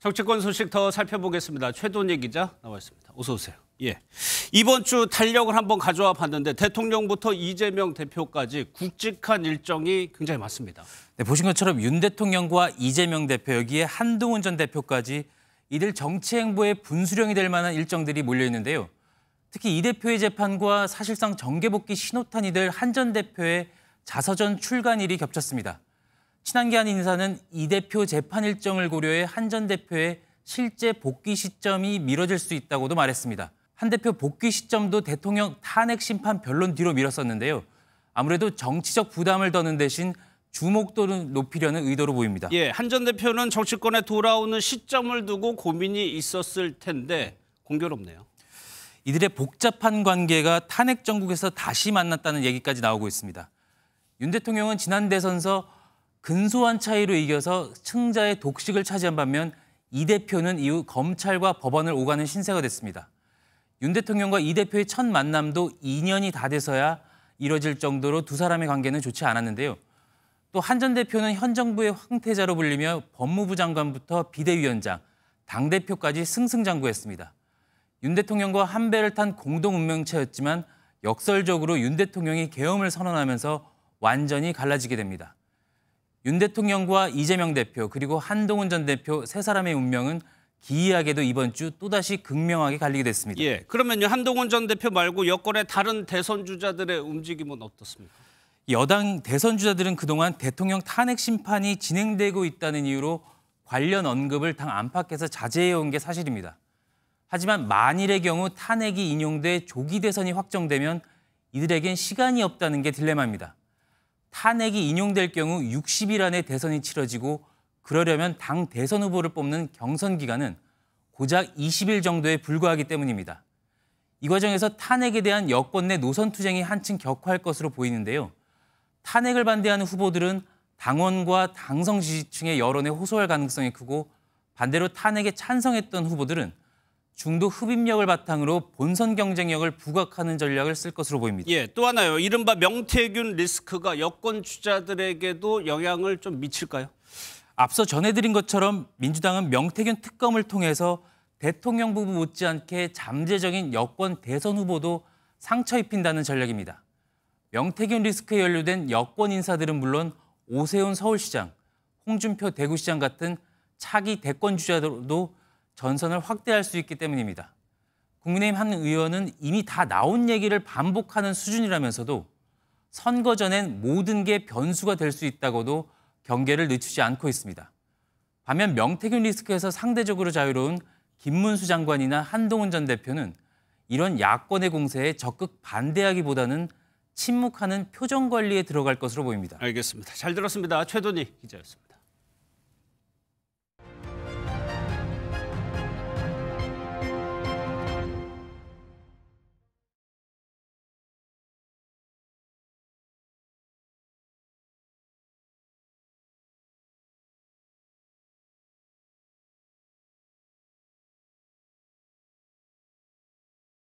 정치권 소식 더 살펴보겠습니다. 최돈희 기자 나와 있습니다. 어서 오세요. 예, 이번 주 달력을 한번 가져와 봤는데 대통령부터 이재명 대표까지 굵직한 일정이 굉장히 많습니다. 네, 보신 것처럼 윤 대통령과 이재명 대표, 여기에 한동훈 전 대표까지 이들 정치 행보의 분수령이 될 만한 일정들이 몰려 있는데요. 특히 이 대표의 재판과 사실상 정계복귀 신호탄이 될 한 전 대표의 자서전 출간일이 겹쳤습니다. 친한계 한 인사는 이 대표 재판 일정을 고려해 한 전 대표의 실제 복귀 시점이 미뤄질 수 있다고도 말했습니다. 한 대표 복귀 시점도 대통령 탄핵 심판 변론 뒤로 미뤘었는데요. 아무래도 정치적 부담을 더는 대신 주목도를 높이려는 의도로 보입니다. 예, 한 전 대표는 정치권에 돌아오는 시점을 두고 고민이 있었을 텐데 공교롭네요. 이들의 복잡한 관계가 탄핵 정국에서 다시 만났다는 얘기까지 나오고 있습니다. 윤 대통령은 지난 대선서 근소한 차이로 이겨서 승자의 독식을 차지한 반면 이 대표는 이후 검찰과 법원을 오가는 신세가 됐습니다. 윤 대통령과 이 대표의 첫 만남도 2년이 다 돼서야 이뤄질 정도로 두 사람의 관계는 좋지 않았는데요. 또 한 전 대표는 현 정부의 황태자로 불리며 법무부 장관부터 비대위원장, 당대표까지 승승장구했습니다. 윤 대통령과 한 배를 탄 공동 운명체였지만 역설적으로 윤 대통령이 계엄을 선언하면서 완전히 갈라지게 됩니다. 윤 대통령과 이재명 대표 그리고 한동훈 전 대표 세 사람의 운명은 기이하게도 이번 주 또다시 극명하게 갈리게 됐습니다. 예, 그러면요 한동훈 전 대표 말고 여권의 다른 대선 주자들의 움직임은 어떻습니까? 여당 대선 주자들은 그동안 대통령 탄핵 심판이 진행되고 있다는 이유로 관련 언급을 당 안팎에서 자제해온 게 사실입니다. 하지만 만일의 경우 탄핵이 인용돼 조기 대선이 확정되면 이들에겐 시간이 없다는 게 딜레마입니다. 탄핵이 인용될 경우 60일 안에 대선이 치러지고 그러려면 당 대선 후보를 뽑는 경선 기간은 고작 20일 정도에 불과하기 때문입니다. 이 과정에서 탄핵에 대한 여권 내 노선 투쟁이 한층 격화할 것으로 보이는데요. 탄핵을 반대하는 후보들은 당원과 당성 지지층의 여론에 호소할 가능성이 크고 반대로 탄핵에 찬성했던 후보들은 중도 흡입력을 바탕으로 본선 경쟁력을 부각하는 전략을 쓸 것으로 보입니다. 예, 또 하나요. 이른바 명태균 리스크가 여권 주자들에게도 영향을 좀 미칠까요? 앞서 전해드린 것처럼 민주당은 명태균 특검을 통해서 대통령 부부 못지않게 잠재적인 여권 대선 후보도 상처 입힌다는 전략입니다. 명태균 리스크에 연루된 여권 인사들은 물론 오세훈 서울시장, 홍준표 대구시장 같은 차기 대권 주자들도 전선을 확대할 수 있기 때문입니다. 국민의힘 한 의원은 이미 다 나온 얘기를 반복하는 수준이라면서도 선거 전엔 모든 게 변수가 될 수 있다고도 경계를 늦추지 않고 있습니다. 반면 명태균 리스크에서 상대적으로 자유로운 김문수 장관이나 한동훈 전 대표는 이런 야권의 공세에 적극 반대하기보다는 침묵하는 표정 관리에 들어갈 것으로 보입니다. 알겠습니다. 잘 들었습니다. 최돈희 기자였습니다.